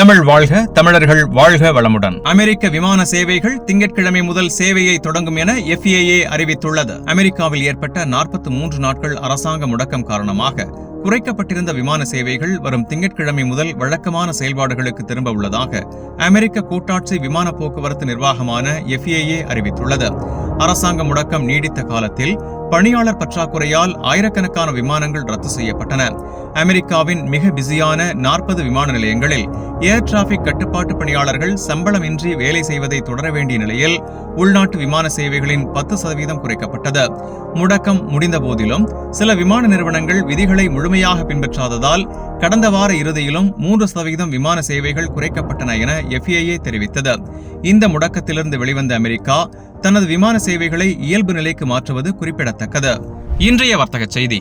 தமிழ் வாழ்க, தமிழர்கள் வாழ்க வளமுடன். அமெரிக்க விமான சேவைகள் திங்கட்கிழமை முதல் சேவையை தொடங்கும் என FAA அறிவித்துள்ளது. அமெரிக்காவில் ஏற்பட்ட 43 நாட்கள் அரசாங்க முடக்கம் காரணமாக குறைக்கப்பட்டிருந்த விமான சேவைகள் வரும் திங்கட்கிழமை முதல் வழக்கமான செயல்பாடுகளுக்கு திரும்ப உள்ளதாக அமெரிக்க கூட்டாட்சி விமான போக்குவரத்து நிர்வாகமான FAA அறிவித்துள்ளது. அரசாங்க முடக்கம் நீடித்த காலத்தில் பணியாளர் பற்றாக்குறையால் ஆயிரக்கணக்கான விமானங்கள் ரத்து செய்யப்பட்டன. அமெரிக்காவின் மிக பிஸியான 40 விமான நிலையங்களில் ஏர் டிராபிக் கட்டுப்பாட்டு பணியாளர்கள் சம்பளமின்றி வேலை செய்வதை தொடர வேண்டிய நிலையில் உள்நாட்டு விமான சேவைகளின் 10% குறைக்கப்பட்டது. முடக்கம் முடிந்த போதிலும் சில விமான நிறுவனங்கள் விதிகளை முழுமையாக பின்பற்றாததால் கடந்த வார இறுதியிலும் 3% விமான சேவைகள் குறைக்கப்பட்டன என FAA தெரிவித்தது. இந்த முடக்கத்திலிருந்து வெளிவந்த அமெரிக்கா தனது விமான சேவைகளை இயல்பு நிலைக்கு மாற்றுவது குறிப்பிடத்தக்கது. இன்றைய வர்த்தக செய்தி.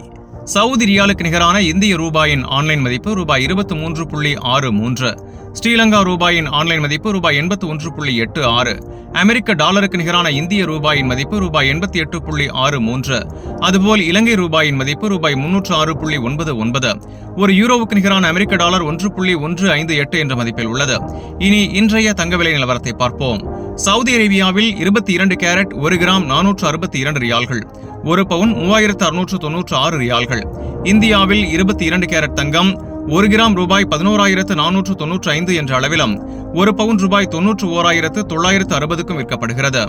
சவுதி ரியாலுக்கு நிகரான இந்திய ரூபாயின் ஆன்லைன் மதிப்பு ரூபாய் 23.63, ஸ்ரீலங்கா ரூபாயின் ஆன்லைன் மதிப்பு ரூபாய் 81.86, அமெரிக்க டாலருக்கு நிகரான இந்திய ரூபாயின் மதிப்பு ரூபாய் 88.63, அதுபோல் இலங்கை ரூபாயின் மதிப்பு ரூபாய் 306.99, ஒரு யூரோவுக்கு நிகரான அமெரிக்க டாலர் 1.158 என்ற மதிப்பில் உள்ளது. இனி இன்றைய தங்க விலை நிலவரத்தை பார்ப்போம். சவுதி அரேபியாவில் 22 கேரட் 1 கிராம் 462 ரியால்கள், ஒரு பவுன் 3696 ரியால்கள். இந்தியாவில் 22 கேரட் தங்கம் 1 கிராம் ரூபாய் 11,495 என்ற அளவிலும், ஒரு பவுன் ரூபாய் 91,960க்கும் விற்கப்படுகிறது.